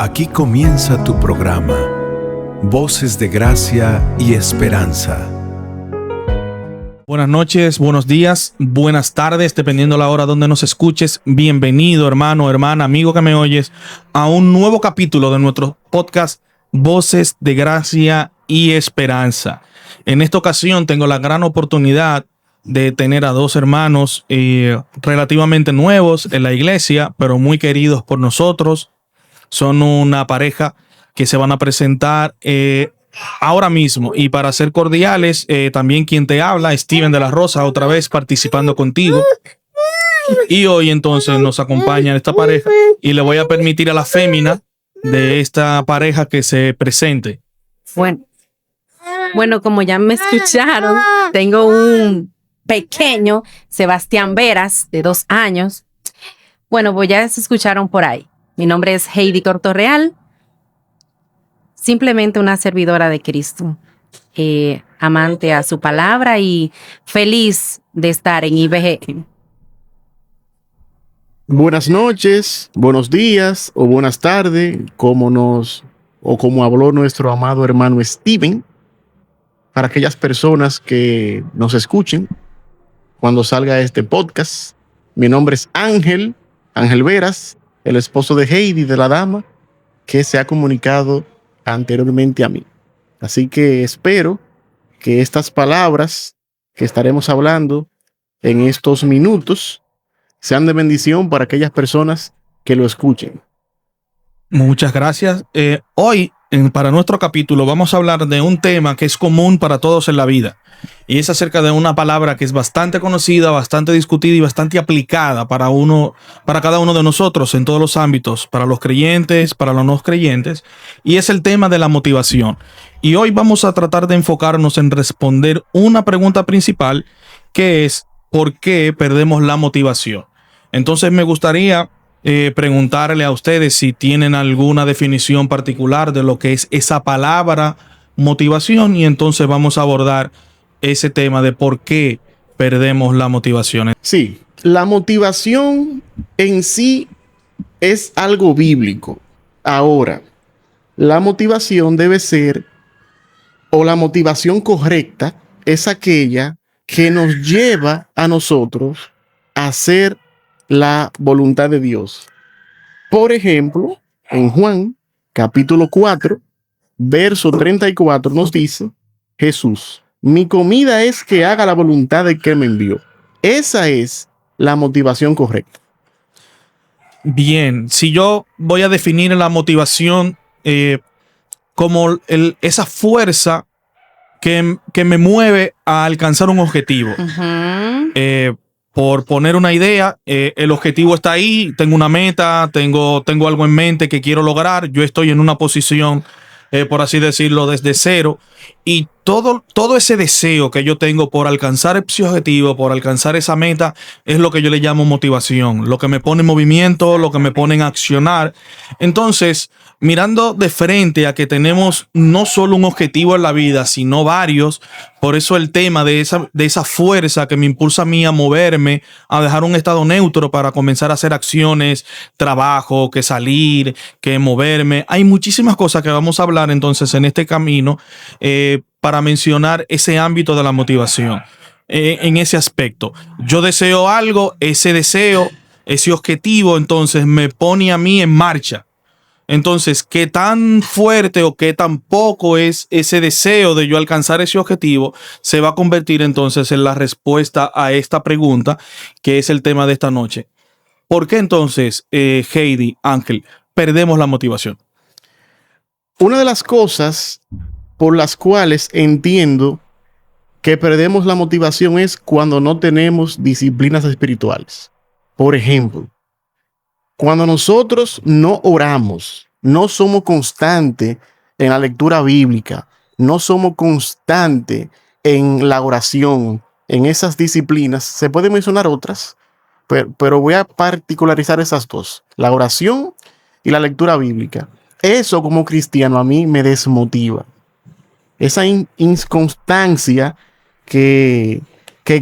Aquí comienza tu programa, Voces de Gracia y Esperanza. Buenas noches, buenos días, buenas tardes, dependiendo la hora donde nos escuches. Bienvenido, hermano, hermana, amigo que me oyes, a un nuevo capítulo de nuestro podcast, Voces de Gracia y Esperanza. En esta ocasión tengo la gran oportunidad de tener a dos hermanos relativamente nuevos en la iglesia, pero muy queridos por nosotros. Son una pareja que se van a presentar ahora mismo. Y para ser cordiales, también quien te habla, Steven de la Rosa, otra vez participando contigo. Y hoy entonces nos acompaña esta pareja y le voy a permitir a la fémina de esta pareja que se presente. Bueno, como ya me escucharon, tengo un pequeño Sebastián Veras de 2 años. Bueno, pues ya se escucharon por ahí. Mi nombre es Heidi Cortorreal, simplemente una servidora de Cristo, amante a su palabra y feliz de estar en IBG. Buenas noches, buenos días o buenas tardes, como habló nuestro amado hermano Steven, para aquellas personas que nos escuchen cuando salga este podcast. Mi nombre es Ángel Veras, el esposo de Heidi, de la dama, que se ha comunicado anteriormente a mí. Así que espero que estas palabras que estaremos hablando en estos minutos sean de bendición para aquellas personas que lo escuchen. Muchas gracias. Hoy, para nuestro capítulo, vamos a hablar de un tema que es común para todos en la vida. Y es acerca de una palabra que es bastante conocida, bastante discutida y bastante aplicada para cada uno de nosotros en todos los ámbitos, para los creyentes, para los no creyentes, y es el tema de la motivación. Y hoy vamos a tratar de enfocarnos en responder una pregunta principal, que es ¿por qué perdemos la motivación? Entonces me gustaría preguntarle a ustedes si tienen alguna definición particular de lo que es esa palabra motivación, y entonces vamos a abordar ese tema de por qué perdemos la motivación. Sí, la motivación en sí es algo bíblico. Ahora, la motivación debe ser, o la motivación correcta, es aquella que nos lleva a nosotros a hacer la voluntad de Dios. Por ejemplo, en Juan, capítulo 4, verso 34, nos dice Jesús: mi comida es que haga la voluntad de que me envió. Esa es la motivación correcta. Bien, si yo voy a definir la motivación como esa fuerza que me mueve a alcanzar un objetivo. Por poner una idea, el objetivo está ahí, tengo una meta, tengo algo en mente que quiero lograr, yo estoy en una posición, por así decirlo, desde cero, y todo ese deseo que yo tengo por alcanzar ese objetivo, por alcanzar esa meta, es lo que yo le llamo motivación, lo que me pone en movimiento, lo que me pone en accionar. Entonces, mirando de frente a que tenemos no solo un objetivo en la vida, sino varios, por eso el tema de esa fuerza que me impulsa a mí a moverme, a dejar un estado neutro para comenzar a hacer acciones, trabajo, que salir, que moverme. Hay muchísimas cosas que vamos a hablar entonces en este camino para mencionar ese ámbito de la motivación. En ese aspecto, yo deseo algo, ese deseo, ese objetivo, entonces me pone a mí en marcha. Entonces, ¿qué tan fuerte o qué tan poco es ese deseo de yo alcanzar ese objetivo? Se va a convertir entonces en la respuesta a esta pregunta, que es el tema de esta noche. ¿Por qué entonces, Heidi, Ángel, perdemos la motivación? Una de las cosas por las cuales entiendo que perdemos la motivación es cuando no tenemos disciplinas espirituales. Por ejemplo, cuando nosotros no oramos, no somos constantes en la lectura bíblica, no somos constantes en la oración, en esas disciplinas, se pueden mencionar otras, pero voy a particularizar esas dos, la oración y la lectura bíblica. Eso como cristiano a mí me desmotiva. Esa inconstancia que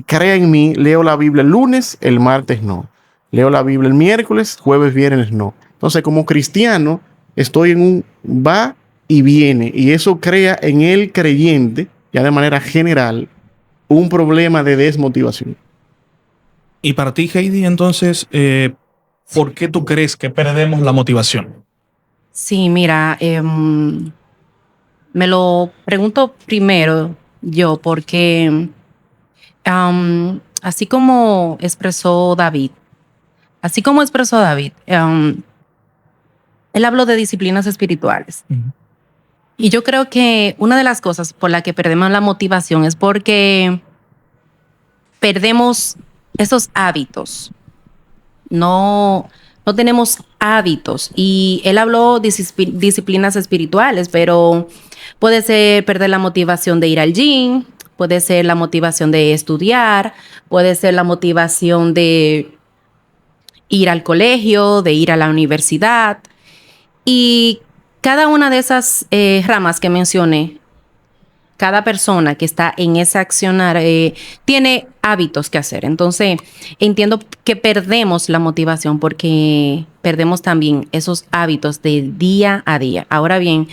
crea en mí, leo la Biblia el lunes, el martes no. Leo la Biblia el miércoles, jueves, viernes no. Entonces, como cristiano, estoy en un va y viene, y eso crea en el creyente, ya de manera general, un problema de desmotivación. Y para ti, Heidi, entonces, ¿por qué tú crees que perdemos la motivación? Sí, mira, me lo pregunto primero yo porque así como expresó David, él habló de disciplinas espirituales. Uh-huh. Y yo creo que una de las cosas por la que perdemos la motivación es porque perdemos esos hábitos. No tenemos hábitos. Y él habló de disciplinas espirituales, pero puede ser perder la motivación de ir al gym, puede ser la motivación de estudiar, puede ser la motivación de ir al colegio, de ir a la universidad. Y cada una de esas ramas que mencioné, cada persona que está en ese accionar tiene hábitos que hacer. Entonces, entiendo que perdemos la motivación porque perdemos también esos hábitos de día a día. Ahora bien,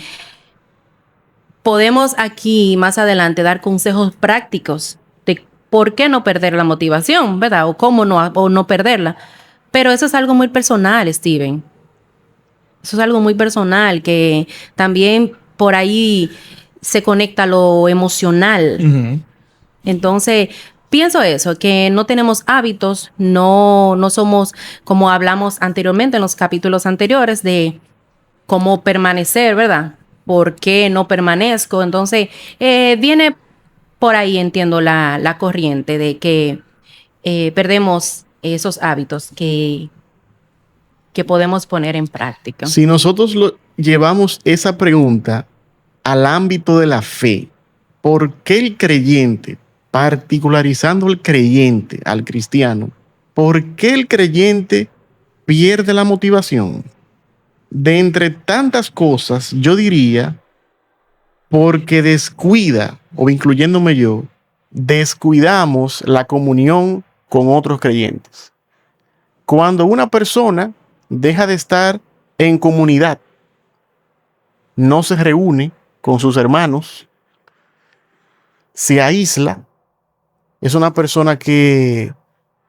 podemos aquí más adelante dar consejos prácticos de por qué no perder la motivación, ¿verdad? O cómo no perderla. Pero eso es algo muy personal, Steven. Eso es algo muy personal que también por ahí se conecta a lo emocional. Uh-huh. Entonces, pienso eso, que no tenemos hábitos, no somos, como hablamos anteriormente en los capítulos anteriores, de cómo permanecer, ¿verdad? ¿Por qué no permanezco? Entonces, viene por ahí, entiendo, la corriente de que perdemos esos hábitos que podemos poner en práctica. Si nosotros llevamos esa pregunta al ámbito de la fe, ¿por qué el creyente, particularizando el creyente al cristiano, por qué el creyente pierde la motivación? De entre tantas cosas, yo diría, porque descuida, o incluyéndome yo, descuidamos la comunión con otros creyentes. Cuando una persona deja de estar en comunidad, no se reúne con sus hermanos, se aísla, es una persona que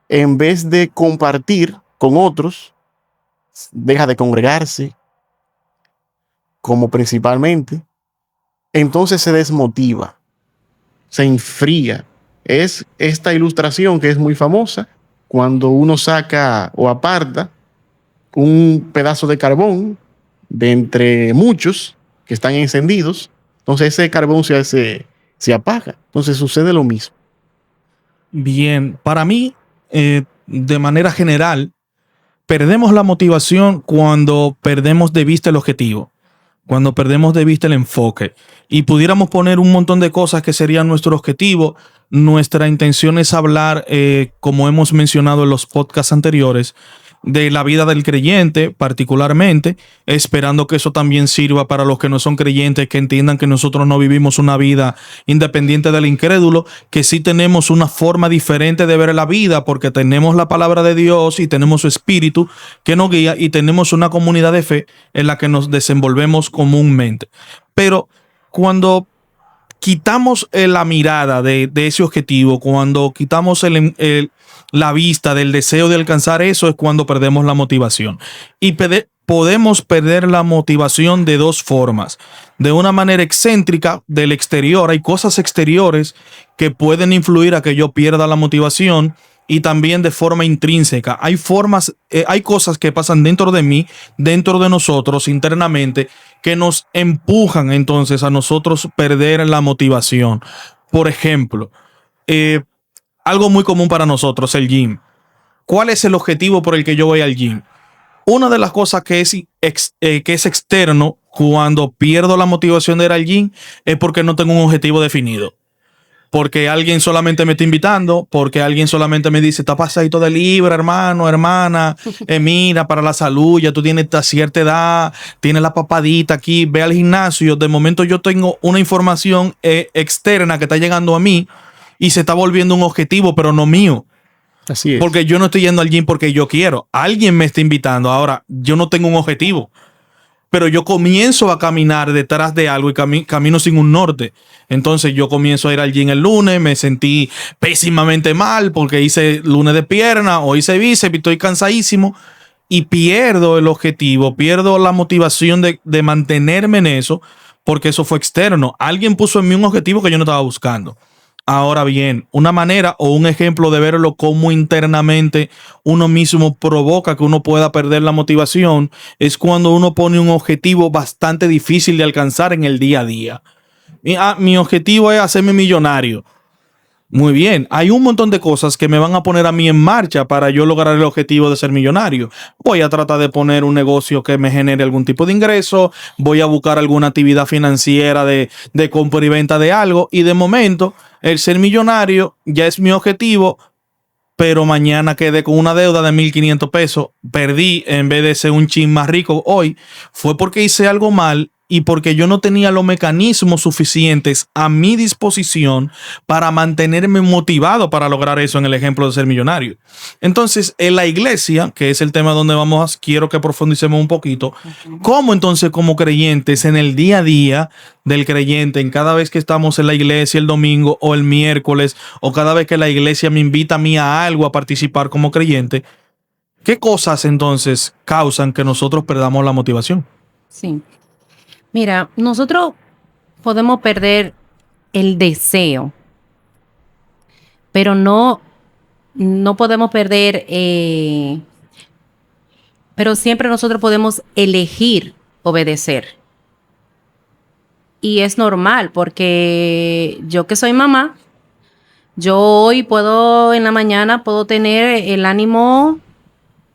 en vez de compartir con otros, deja de congregarse, como principalmente, entonces se desmotiva, se enfría. Es esta ilustración que es muy famosa, cuando uno saca o aparta un pedazo de carbón de entre muchos que están encendidos, entonces ese carbón se apaga. Entonces sucede lo mismo. Bien, para mí, de manera general, perdemos la motivación cuando perdemos de vista el objetivo, cuando perdemos de vista el enfoque. Y pudiéramos poner un montón de cosas que serían nuestro objetivo. Nuestra intención es hablar, como hemos mencionado en los podcasts anteriores, de la vida del creyente particularmente, esperando que eso también sirva para los que no son creyentes, que entiendan que nosotros no vivimos una vida independiente del incrédulo, que sí tenemos una forma diferente de ver la vida porque tenemos la palabra de Dios y tenemos su espíritu que nos guía y tenemos una comunidad de fe en la que nos desenvolvemos comúnmente. Pero cuando quitamos la mirada de ese objetivo, cuando quitamos la vista del deseo de alcanzar eso, es cuando perdemos la motivación. Y podemos perder la motivación de dos formas. De una manera excéntrica, del exterior. Hay cosas exteriores que pueden influir a que yo pierda la motivación, y también de forma intrínseca. Hay cosas que pasan dentro de mí, dentro de nosotros, internamente, que nos empujan entonces a nosotros perder la motivación. Por ejemplo, algo muy común para nosotros, el gym. ¿Cuál es el objetivo por el que yo voy al gym? Una de las cosas que es externo cuando pierdo la motivación de ir al gym es porque no tengo un objetivo definido. Porque alguien solamente me está invitando, porque alguien solamente me dice, está pasadito de libra, hermano, hermana, mira, para la salud, ya tú tienes esta cierta edad, tienes la papadita aquí, ve al gimnasio. De momento yo tengo una información externa que está llegando a mí y se está volviendo un objetivo, pero no mío. Así es. Porque yo no estoy yendo al gym porque yo quiero. Alguien me está invitando. Ahora, yo no tengo un objetivo. pero yo comienzo a caminar detrás de algo y camino sin un norte. Entonces yo comienzo a ir al gym el lunes, me sentí pésimamente mal porque hice lunes de pierna o hice bíceps y estoy cansadísimo y pierdo el objetivo, pierdo la motivación de mantenerme en eso porque eso fue externo. Alguien puso en mí un objetivo que yo no estaba buscando. Ahora bien, una manera o un ejemplo de verlo como internamente uno mismo provoca que uno pueda perder la motivación es cuando uno pone un objetivo bastante difícil de alcanzar en el día a día. Mi objetivo es hacerme millonario. Muy bien, hay un montón de cosas que me van a poner a mí en marcha para yo lograr el objetivo de ser millonario. Voy a tratar de poner un negocio que me genere algún tipo de ingreso, voy a buscar alguna actividad financiera de compra y venta de algo y de momento el ser millonario ya es mi objetivo, pero mañana quedé con una deuda de 1,500 pesos, perdí en vez de ser un chin más rico hoy, fue porque hice algo mal y porque yo no tenía los mecanismos suficientes a mi disposición para mantenerme motivado para lograr eso en el ejemplo de ser millonario. Entonces, en la iglesia, que es el tema donde quiero que profundicemos un poquito, ¿cómo entonces como creyentes en el día a día del creyente, en cada vez que estamos en la iglesia el domingo o el miércoles, o cada vez que la iglesia me invita a mí a algo a participar como creyente, qué cosas entonces causan que nosotros perdamos la motivación? Sí. Mira, nosotros podemos perder el deseo, pero no podemos perder, pero siempre nosotros podemos elegir obedecer. Y es normal porque yo que soy mamá, yo hoy en la mañana puedo tener el ánimo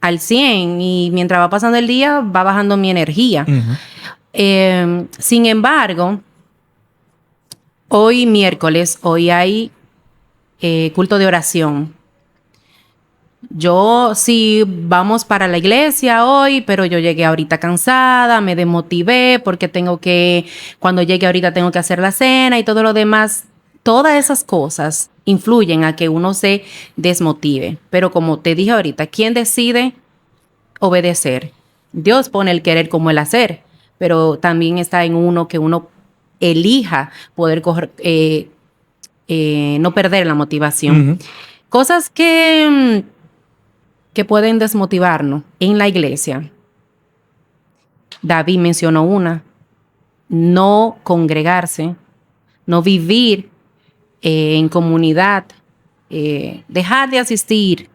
al 100 y mientras va pasando el día va bajando mi energía. Uh-huh. Sin embargo, hoy miércoles, hoy hay culto de oración. Yo sí vamos para la iglesia hoy, pero yo llegué ahorita cansada, me desmotivé porque cuando llegue ahorita tengo que hacer la cena y todo lo demás. Todas esas cosas influyen a que uno se desmotive. Pero como te dije ahorita, ¿quién decide obedecer? Dios pone el querer como el hacer. Pero también está en uno que uno elija poder no perder la motivación. Uh-huh. Cosas que pueden desmotivarnos en la iglesia. David mencionó una. No congregarse, no vivir en comunidad, dejar de asistir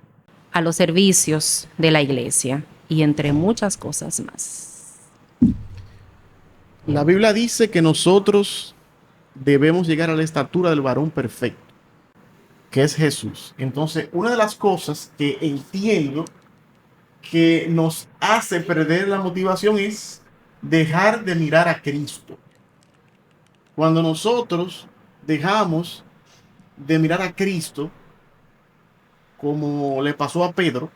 a los servicios de la iglesia y entre muchas cosas más. La Biblia dice que nosotros debemos llegar a la estatura del varón perfecto, que es Jesús. Entonces, una de las cosas que entiendo que nos hace perder la motivación es dejar de mirar a Cristo. Cuando nosotros dejamos de mirar a Cristo, como le pasó a Pedro,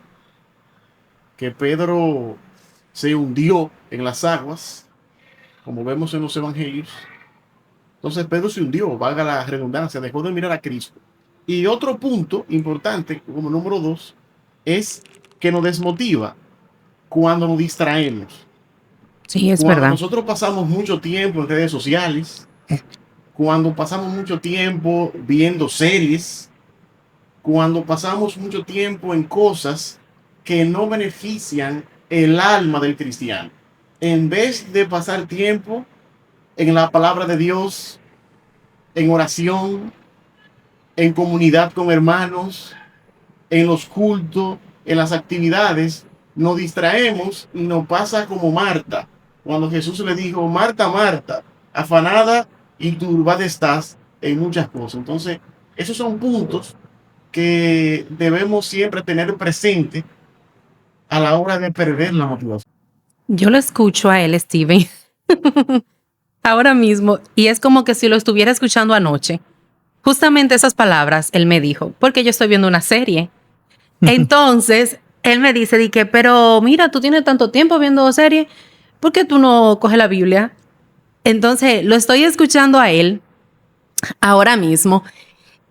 que Pedro se hundió en las aguas, como vemos en los evangelios. Entonces Pedro se hundió, valga la redundancia, dejó de mirar a Cristo. Y otro punto importante, como número 2, es que nos desmotiva cuando nos distraemos. Sí, es cuando verdad. Nosotros pasamos mucho tiempo en redes sociales, cuando pasamos mucho tiempo viendo series, cuando pasamos mucho tiempo en cosas que no benefician el alma del cristiano. En vez de pasar tiempo en la palabra de Dios, en oración, en comunidad con hermanos, en los cultos, en las actividades, nos distraemos y nos pasa como Marta, cuando Jesús le dijo: Marta, Marta, afanada y turbada estás en muchas cosas. Entonces, esos son puntos que debemos siempre tener presente a la hora de perder la motivación. Yo lo escucho a él, Steven, ahora mismo, y es como que si lo estuviera escuchando anoche. Justamente esas palabras él me dijo, porque yo estoy viendo una serie. Entonces, él me dice, pero mira, tú tienes tanto tiempo viendo serie, ¿por qué tú no coges la Biblia? Entonces, lo estoy escuchando a él ahora mismo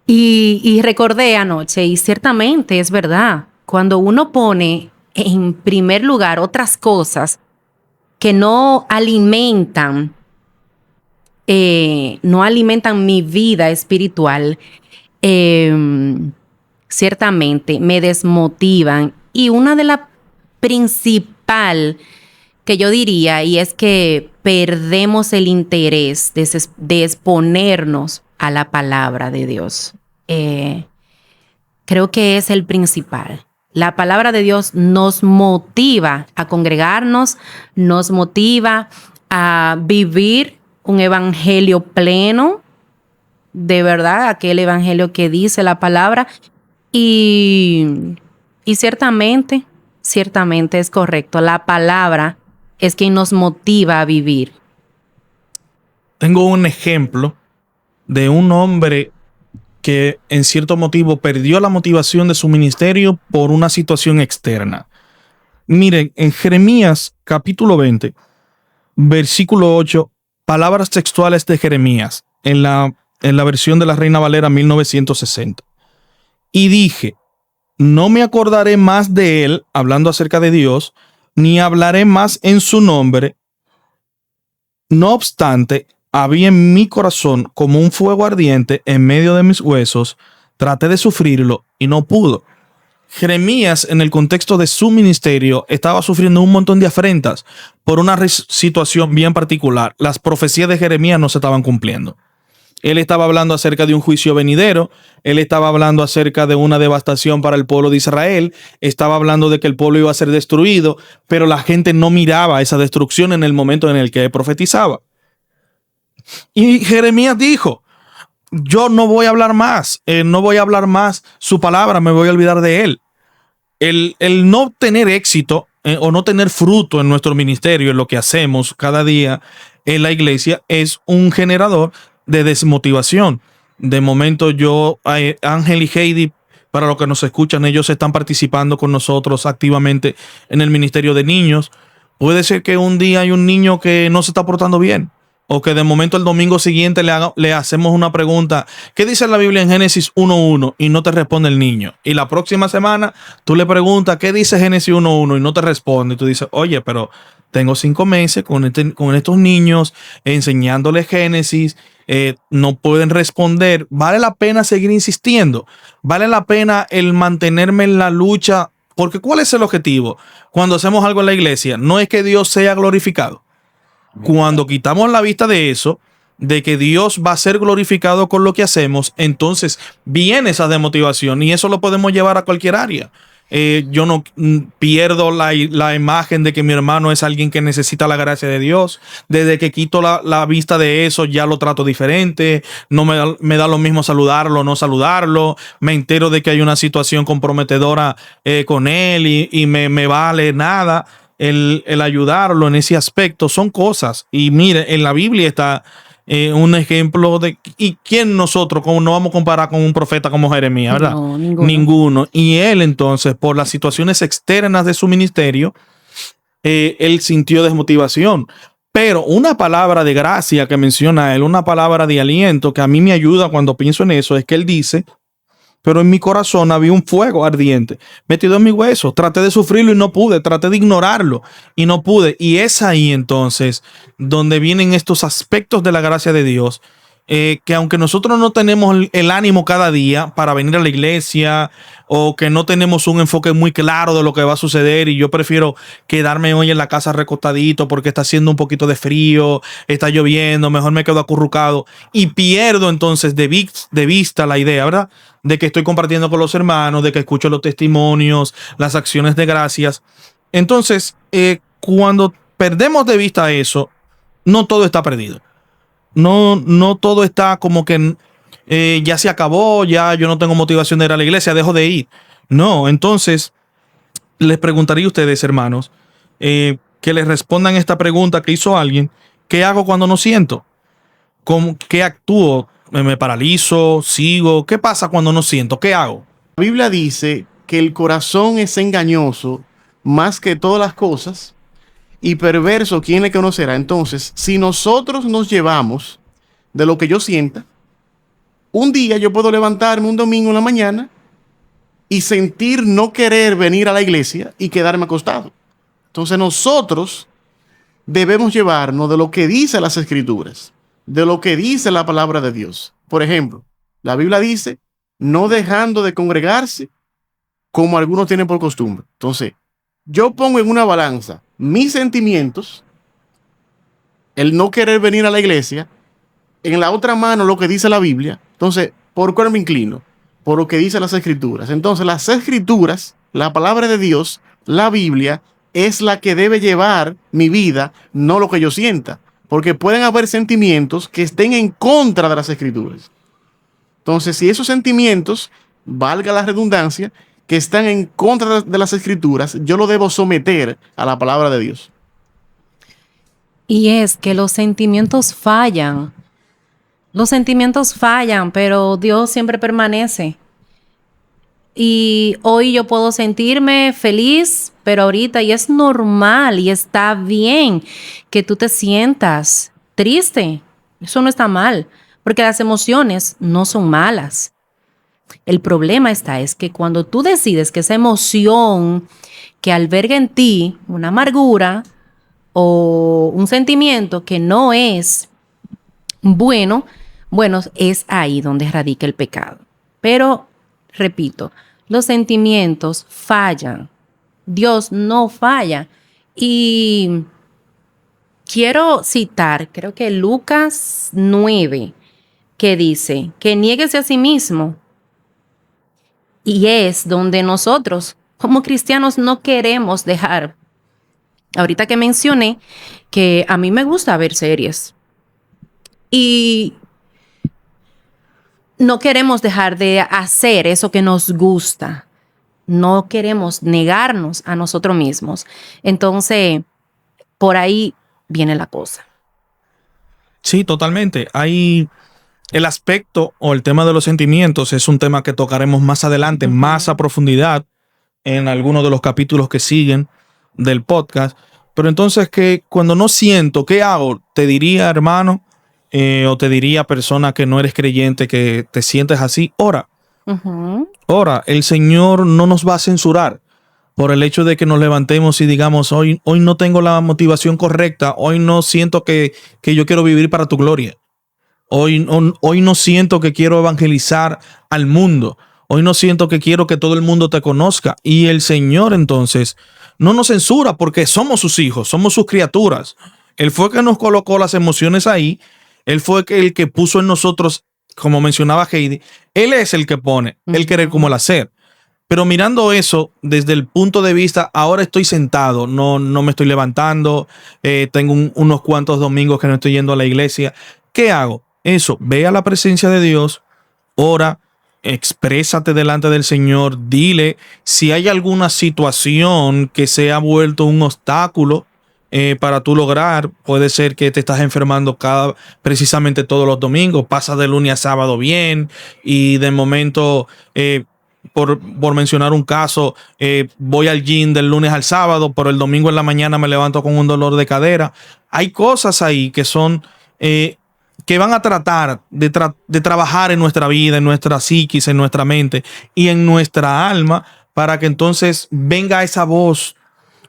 y recordé anoche, y ciertamente es verdad, cuando uno pone en primer lugar otras cosas, que no alimentan mi vida espiritual, ciertamente me desmotivan. Y una de las principal que yo diría, y es que perdemos el interés de exponernos a la palabra de Dios. Creo que es el principal. La palabra de Dios nos motiva a congregarnos, nos motiva a vivir un evangelio pleno, de verdad, aquel evangelio que dice la palabra. Y ciertamente es correcto. La palabra es quien nos motiva a vivir. Tengo un ejemplo de un hombre que en cierto motivo perdió la motivación de su ministerio por una situación externa. Miren, en Jeremías capítulo 20, versículo 8, palabras textuales de Jeremías en la versión de la Reina Valera 1960. Y dije, no me acordaré más de él, hablando acerca de Dios, ni hablaré más en su nombre. No obstante, había en mi corazón como un fuego ardiente en medio de mis huesos. Traté de sufrirlo y no pudo. Jeremías, en el contexto de su ministerio, estaba sufriendo un montón de afrentas por una situación bien particular. Las profecías de Jeremías no se estaban cumpliendo. Él estaba hablando acerca de un juicio venidero. Él estaba hablando acerca de una devastación para el pueblo de Israel. Estaba hablando de que el pueblo iba a ser destruido, pero la gente no miraba esa destrucción en el momento en el que él profetizaba. Y Jeremías dijo, yo no voy a hablar más, no voy a hablar más su palabra, me voy a olvidar de él. El no tener éxito o no tener fruto en nuestro ministerio, en lo que hacemos cada día en la iglesia, es un generador de desmotivación. De momento Ángel y Heidi, para los que nos escuchan, ellos están participando con nosotros activamente en el ministerio de niños. Puede ser que un día hay un niño que no se está portando bien, o que de momento el domingo siguiente le hacemos una pregunta, ¿qué dice la Biblia en Génesis 1:1? Y no te responde el niño. Y la próxima semana tú le preguntas, ¿qué dice Génesis 1:1? Y no te responde. Y tú dices, oye, pero tengo 5 meses con estos niños enseñándoles Génesis, no pueden responder. ¿Vale la pena seguir insistiendo? ¿Vale la pena el mantenerme en la lucha? Porque ¿cuál es el objetivo cuando hacemos algo en la iglesia? No es que Dios sea glorificado. Cuando quitamos la vista de eso, de que Dios va a ser glorificado con lo que hacemos, entonces viene esa desmotivación, y eso lo podemos llevar a cualquier área. Yo no pierdo la imagen de que mi hermano es alguien que necesita la gracia de Dios. Desde que quito la vista de eso, ya lo trato diferente. No me da lo mismo saludarlo o no saludarlo. Me entero de que hay una situación comprometedora con él y me vale nada el ayudarlo en ese aspecto. Son cosas. Y mire, en la Biblia está un ejemplo de... ¿Y quién nosotros no vamos a comparar con un profeta como Jeremías, verdad? No, Ninguno. Y él entonces, por las situaciones externas de su ministerio, él sintió desmotivación. Pero una palabra de gracia que menciona él, una palabra de aliento que a mí me ayuda cuando pienso en eso, es que él dice, pero en mi corazón había un fuego ardiente metido en mi hueso. Traté de sufrirlo y no pude. Traté de ignorarlo y no pude. Y es ahí entonces donde vienen estos aspectos de la gracia de Dios, que aunque nosotros no tenemos el ánimo cada día para venir a la iglesia, o que no tenemos un enfoque muy claro de lo que va a suceder, y yo prefiero quedarme hoy en la casa recostadito porque está haciendo un poquito de frío, está lloviendo, mejor me quedo acurrucado, y pierdo entonces de vista la idea, ¿verdad?, de que estoy compartiendo con los hermanos, de que escucho los testimonios, las acciones de gracias. Entonces, cuando perdemos de vista eso, no todo está perdido. No todo está como que ya se acabó, ya yo no tengo motivación de ir a la iglesia, dejo de ir. No, entonces les preguntaría a ustedes, hermanos, que les respondan esta pregunta que hizo alguien: ¿qué hago cuando no siento? ¿Qué actúo? ¿Me paralizo? ¿Sigo? ¿Qué pasa cuando no siento? ¿Qué hago? La Biblia dice que el corazón es engañoso más que todas las cosas, y perverso, ¿quién le conocerá? Entonces, si nosotros nos llevamos de lo que yo sienta, un día yo puedo levantarme un domingo en la mañana y sentir no querer venir a la iglesia y quedarme acostado. Entonces nosotros debemos llevarnos de lo que dice las Escrituras, de lo que dice la palabra de Dios. Por ejemplo, la Biblia dice, no dejando de congregarse como algunos tienen por costumbre. Entonces, yo pongo en una balanza mis sentimientos, el no querer venir a la iglesia, en la otra mano lo que dice la Biblia. Entonces, ¿por cuál me inclino? Por lo que dicen las Escrituras. Entonces, las Escrituras, la palabra de Dios, la Biblia, es la que debe llevar mi vida, no lo que yo sienta. Porque pueden haber sentimientos que estén en contra de las Escrituras. Entonces, si esos sentimientos, valga la redundancia, que están en contra de las Escrituras, yo lo debo someter a la palabra de Dios. Y es que los sentimientos fallan. Los sentimientos fallan, pero Dios siempre permanece. Y hoy yo puedo sentirme feliz, pero ahorita, y es normal y está bien que tú te sientas triste. Eso no está mal, porque las emociones no son malas. El problema es que cuando tú decides que esa emoción que alberga en ti una amargura o un sentimiento que no es bueno, es ahí donde radica el pecado. Pero, repito, los sentimientos fallan. Dios no falla. Y quiero citar, creo que Lucas 9, que dice que niéguese a sí mismo. Y es donde nosotros, como cristianos, no queremos dejar. Ahorita que mencioné que a mí me gusta ver series. Y no queremos dejar de hacer eso que nos gusta. No queremos negarnos a nosotros mismos. Entonces, por ahí viene la cosa. Sí, totalmente. Hay el aspecto o el tema de los sentimientos es un tema que tocaremos más adelante, más a profundidad en algunos de los capítulos que siguen del podcast. Pero entonces, que cuando no siento, ¿qué hago? Te diría, hermano, o te diría, persona que no eres creyente, que te sientes así, ora. Ora, el Señor no nos va a censurar por el hecho de que nos levantemos y digamos, hoy no tengo la motivación correcta, hoy no siento que yo quiero vivir para tu gloria. Hoy no siento que quiero evangelizar al mundo. Hoy no siento que quiero que todo el mundo te conozca. Y el Señor entonces no nos censura porque somos sus hijos, somos sus criaturas. Él fue que nos colocó las emociones ahí. Él fue el que puso en nosotros, como mencionaba Heidi, Él es el que pone el querer como el hacer. Pero mirando eso desde el punto de vista, ahora estoy sentado, no me estoy levantando, tengo unos cuantos domingos que no estoy yendo a la iglesia. ¿Qué hago? Eso, ve a la presencia de Dios, ora, exprésate delante del Señor, dile si hay alguna situación que se ha vuelto un obstáculo para tú lograr. Puede ser que te estás enfermando precisamente todos los domingos, pasas de lunes a sábado bien y de momento, por mencionar un caso, voy al gym del lunes al sábado, pero el domingo en la mañana me levanto con un dolor de cadera. Hay cosas ahí que son que van a tratar de trabajar en nuestra vida, en nuestra psiquis, en nuestra mente y en nuestra alma, para que entonces venga esa voz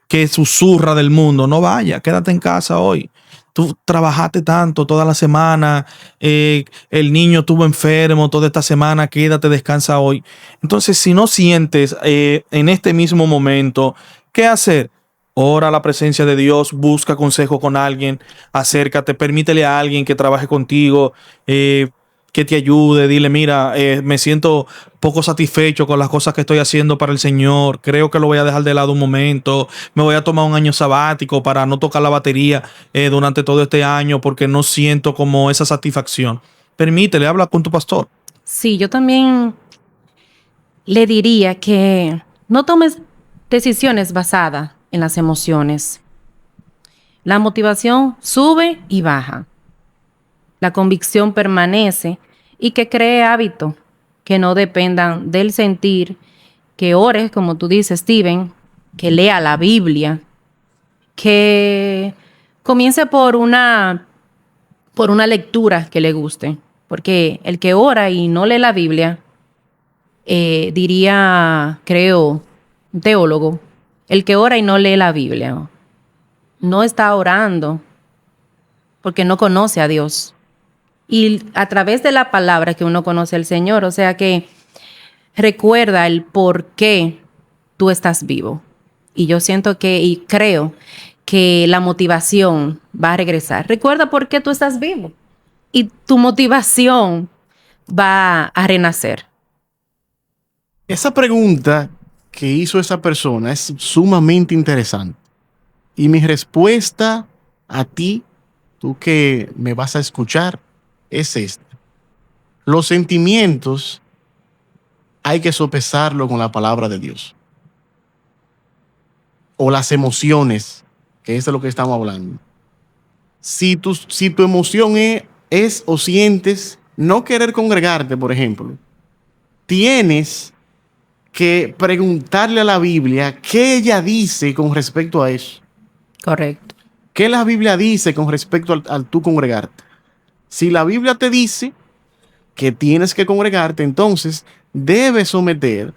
que susurra del mundo. No vaya, quédate en casa hoy. Tú trabajaste tanto toda la semana, el niño estuvo enfermo toda esta semana, quédate, descansa hoy. Entonces, si no sientes en este mismo momento, ¿qué hacer? Ora a la presencia de Dios, busca consejo con alguien, acércate, permítele a alguien que trabaje contigo, que te ayude, dile, mira, me siento poco satisfecho con las cosas que estoy haciendo para el Señor, creo que lo voy a dejar de lado un momento, me voy a tomar un año sabático para no tocar la batería durante todo este año porque no siento como esa satisfacción. Permítele, habla con tu pastor. Sí, yo también le diría que no tomes decisiones basadas en las emociones. La motivación sube y baja. La convicción permanece y que cree hábitos que no dependan del sentir, que ores, como tú dices, Steven, que lea la Biblia, que comience por una lectura que le guste, porque el que ora y no lee la Biblia, diría, creo, un teólogo, el que ora y no lee la Biblia no está orando porque no conoce a Dios. Y a través de la palabra que uno conoce al Señor, o sea que recuerda el por qué tú estás vivo. Y yo siento y creo que la motivación va a regresar. Recuerda por qué tú estás vivo. Y tu motivación va a renacer. Esa pregunta que hizo esa persona es sumamente interesante. Y mi respuesta a ti, tú que me vas a escuchar, es esta. Los sentimientos hay que sopesarlo con la palabra de Dios. O las emociones, que es de lo que estamos hablando. Si tu emoción es o sientes no querer congregarte, por ejemplo, tienes que preguntarle a la Biblia qué ella dice con respecto a eso. Correcto. ¿Qué la Biblia dice con respecto al tú congregarte? Si la Biblia te dice que tienes que congregarte, entonces debes someter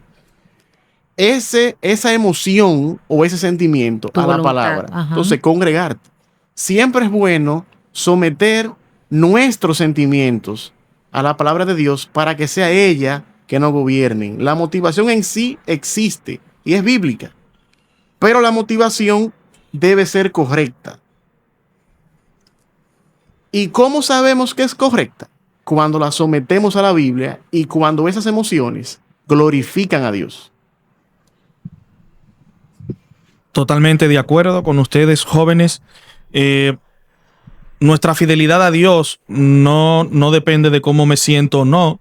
esa emoción o ese sentimiento Tu a la voluntad. palabra. Ajá. Entonces, congregarte. Siempre es bueno someter nuestros sentimientos a la palabra de Dios para que sea ella que nos gobierne. La motivación en sí existe y es bíblica, pero la motivación debe ser correcta. ¿Y cómo sabemos que es correcta? Cuando la sometemos a la Biblia y cuando esas emociones glorifican a Dios. Totalmente de acuerdo con ustedes, jóvenes. Nuestra fidelidad a Dios no depende de cómo me siento o no.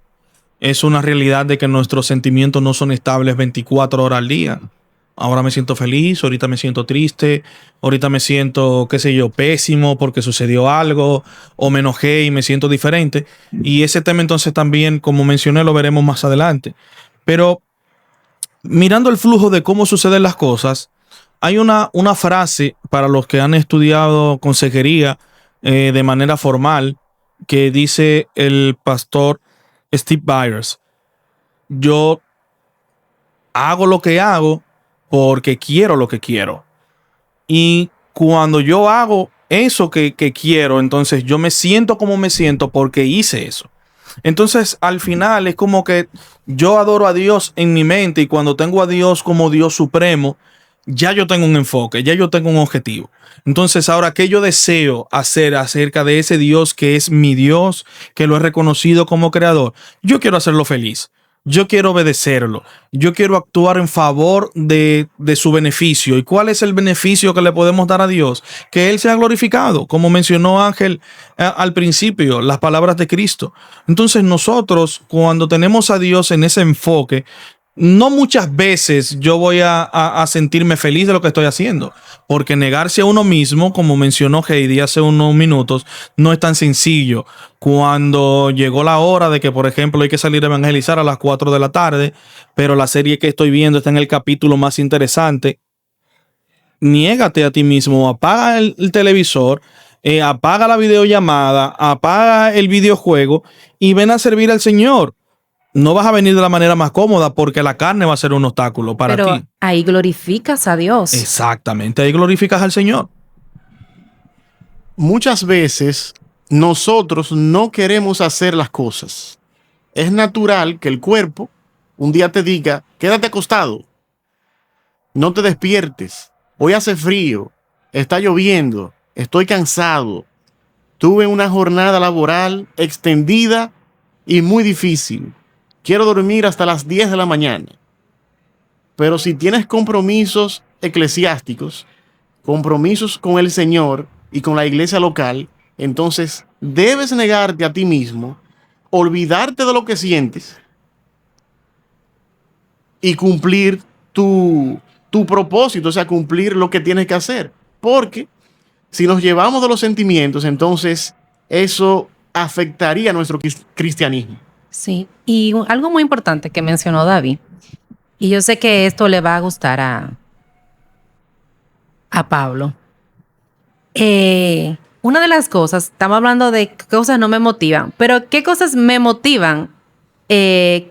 Es una realidad de que nuestros sentimientos no son estables 24 horas al día. Ahora me siento feliz, ahorita me siento triste, ahorita me siento, qué sé yo, pésimo porque sucedió algo, o me enojé y me siento diferente. Y ese tema entonces también, como mencioné, lo veremos más adelante. Pero mirando el flujo de cómo suceden las cosas, hay una frase para los que han estudiado consejería de manera formal que dice el pastor Steve Byers: yo hago lo que hago porque quiero lo que quiero. Y cuando yo hago eso que quiero, entonces yo me siento como me siento porque hice eso. Entonces, al final es como que yo adoro a Dios en mi mente, y cuando tengo a Dios como Dios supremo, ya yo tengo un enfoque, ya yo tengo un objetivo. Entonces, ahora, ¿qué yo deseo hacer acerca de ese Dios que es mi Dios, que lo he reconocido como creador? Yo quiero hacerlo feliz. Yo quiero obedecerlo. Yo quiero actuar en favor de su beneficio. ¿Y cuál es el beneficio que le podemos dar a Dios? Que Él sea glorificado, como mencionó Ángel al principio, las palabras de Cristo. Entonces nosotros, cuando tenemos a Dios en ese enfoque, no muchas veces yo voy a sentirme feliz de lo que estoy haciendo, porque negarse a uno mismo, como mencionó Heidi hace unos minutos, no es tan sencillo. Cuando llegó la hora de que, por ejemplo, hay que salir a evangelizar a las 4 de la tarde, pero la serie que estoy viendo está en el capítulo más interesante, niégate a ti mismo, apaga el televisor, apaga la videollamada, apaga el videojuego y ven a servir al Señor. No vas a venir de la manera más cómoda porque la carne va a ser un obstáculo para ti. Pero ahí glorificas a Dios. Exactamente, ahí glorificas al Señor. Muchas veces nosotros no queremos hacer las cosas. Es natural que el cuerpo un día te diga, quédate acostado, no te despiertes, hoy hace frío, está lloviendo, estoy cansado, tuve una jornada laboral extendida y muy difícil. Quiero dormir hasta las 10 de la mañana. Pero si tienes compromisos eclesiásticos, compromisos con el Señor y con la iglesia local, entonces debes negarte a ti mismo, olvidarte de lo que sientes y cumplir tu propósito, o sea, cumplir lo que tienes que hacer. Porque si nos llevamos de los sentimientos, entonces eso afectaría nuestro cristianismo. Sí, y algo muy importante que mencionó David, y yo sé que esto le va a gustar a Pablo. Una de las cosas, estamos hablando de qué cosas no me motivan, pero ¿qué cosas me motivan?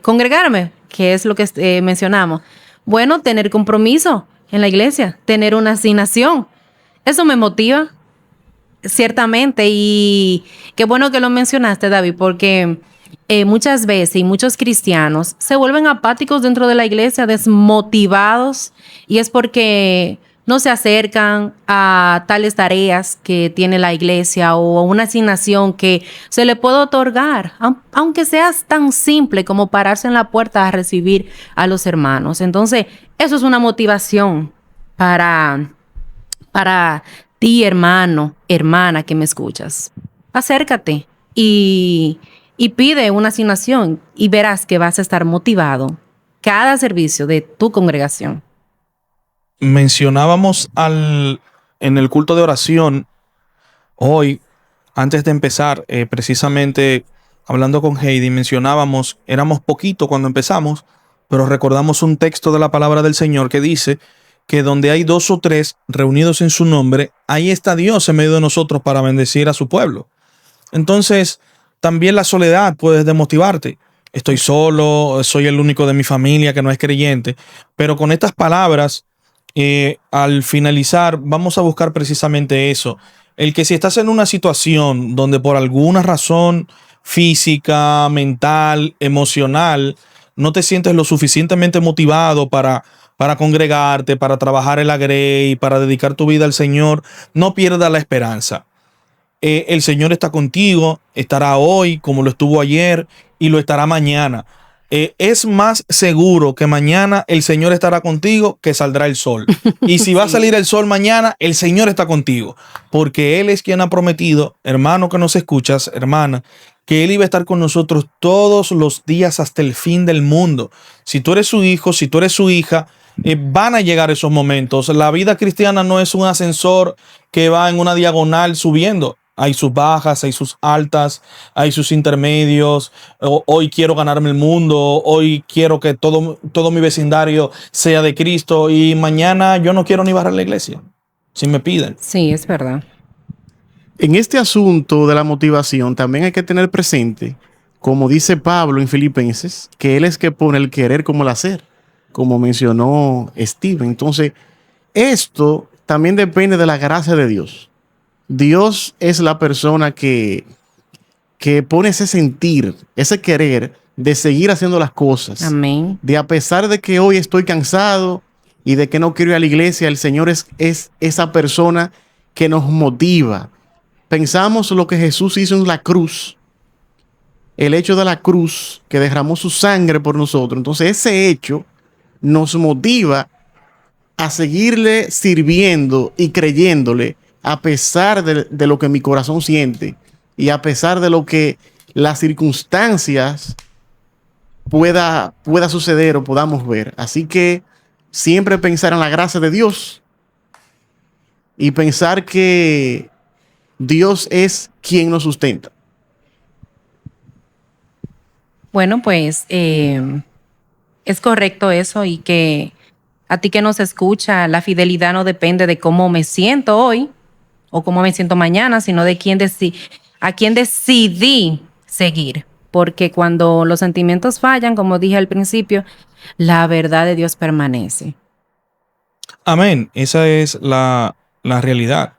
Congregarme, que es lo que mencionamos. Bueno, tener compromiso en la iglesia, tener una asignación. Eso me motiva, ciertamente. Y qué bueno que lo mencionaste, David, porque muchas veces y muchos cristianos se vuelven apáticos dentro de la iglesia, desmotivados, y es porque no se acercan a tales tareas que tiene la iglesia o a una asignación que se le puede otorgar, aunque sea tan simple como pararse en la puerta a recibir a los hermanos. Entonces, eso es una motivación para ti, hermano, hermana que me escuchas. Acércate y pide una asignación y verás que vas a estar motivado cada servicio de tu congregación. Mencionábamos en el culto de oración hoy, antes de empezar, precisamente hablando con Heidi, mencionábamos, éramos poquito cuando empezamos, pero recordamos un texto de la palabra del Señor que dice que donde hay 2 o 3 reunidos en su nombre, ahí está Dios en medio de nosotros para bendecir a su pueblo. Entonces, también la soledad puede desmotivarte. Estoy solo, soy el único de mi familia que no es creyente, pero con estas palabras, al finalizar, vamos a buscar precisamente eso. El que si estás en una situación donde por alguna razón física, mental, emocional, no te sientes lo suficientemente motivado para congregarte, para trabajar en la grey, para dedicar tu vida al Señor, no pierdas la esperanza. El Señor está contigo, estará hoy como lo estuvo ayer y lo estará mañana. Es más seguro que mañana el Señor estará contigo que saldrá el sol. Y si va a salir el sol mañana, el Señor está contigo. Porque Él es quien ha prometido, hermano que nos escuchas, hermana, que Él iba a estar con nosotros todos los días hasta el fin del mundo. Si tú eres su hijo, si tú eres su hija, van a llegar esos momentos. La vida cristiana no es un ascensor que va en una diagonal subiendo. Hay sus bajas, hay sus altas, hay sus intermedios. Hoy quiero ganarme el mundo, hoy quiero que todo mi vecindario sea de Cristo y mañana yo no quiero ni barrer la iglesia, si me piden. Sí, es verdad. En este asunto de la motivación también hay que tener presente, como dice Pablo en Filipenses, que Él es que pone el querer como el hacer, como mencionó Steve. Entonces, esto también depende de la gracia de Dios. Dios es la persona que pone ese sentir, ese querer de seguir haciendo las cosas. Amén. De a pesar de que hoy estoy cansado y de que no quiero ir a la iglesia, el Señor es esa persona que nos motiva. Pensamos lo que Jesús hizo en la cruz, el hecho de la cruz que derramó su sangre por nosotros. Entonces ese hecho nos motiva a seguirle sirviendo y creyéndole a pesar de lo que mi corazón siente y a pesar de lo que las circunstancias pueda suceder o podamos ver. Así que siempre pensar en la gracia de Dios y pensar que Dios es quien nos sustenta. Bueno, pues es correcto eso, y que a ti que nos escucha, la fidelidad no depende de cómo me siento hoy o cómo me siento mañana, sino de a quién decidí seguir. Porque cuando los sentimientos fallan, como dije al principio, la verdad de Dios permanece. Amén. Esa es la realidad.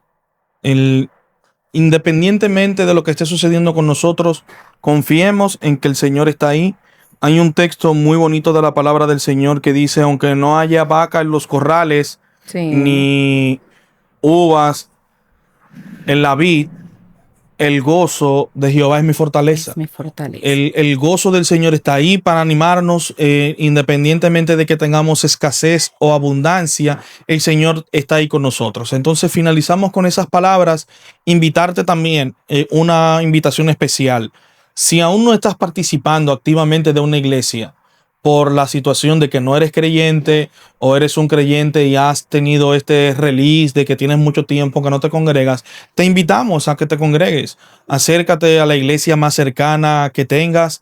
Independientemente de lo que esté sucediendo con nosotros, confiemos en que el Señor está ahí. Hay un texto muy bonito de la palabra del Señor que dice, aunque no haya vaca en los corrales, Sí. ni uvas en la vid, el gozo de Jehová es mi fortaleza. Es mi fortaleza. El gozo del Señor está ahí para animarnos, independientemente de que tengamos escasez o abundancia, el Señor está ahí con nosotros. Entonces finalizamos con esas palabras, invitarte también, una invitación especial. Si aún no estás participando activamente de una iglesia por la situación de que no eres creyente o eres un creyente y has tenido este release de que tienes mucho tiempo que no te congregas, te invitamos a que te congregues. Acércate a la iglesia más cercana que tengas.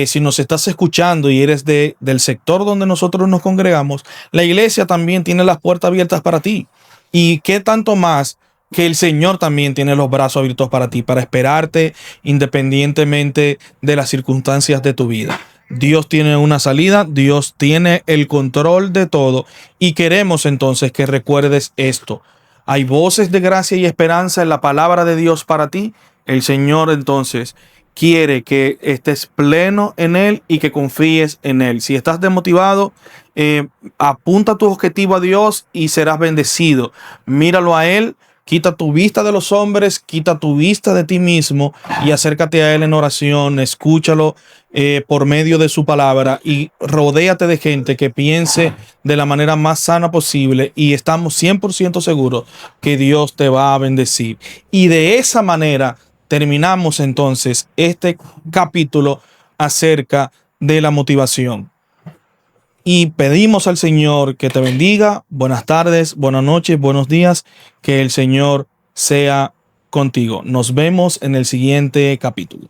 Si nos estás escuchando y eres del sector donde nosotros nos congregamos, la iglesia también tiene las puertas abiertas para ti. Y qué tanto más que el Señor también tiene los brazos abiertos para ti, para esperarte independientemente de las circunstancias de tu vida. Dios tiene una salida, Dios tiene el control de todo y queremos entonces que recuerdes esto. hay voces de gracia y esperanza en la palabra de Dios para ti. El Señor entonces quiere que estés pleno en Él y que confíes en Él. Si estás desmotivado, apunta tu objetivo a Dios y serás bendecido. Míralo a Él. Quita tu vista de los hombres, quita tu vista de ti mismo y acércate a Él en oración, escúchalo por medio de su palabra y rodéate de gente que piense de la manera más sana posible y estamos 100% seguros que Dios te va a bendecir. Y de esa manera terminamos entonces este capítulo acerca de la motivación. Y pedimos al Señor que te bendiga. Buenas tardes, buenas noches, buenos días. Que el Señor sea contigo. Nos vemos en el siguiente capítulo.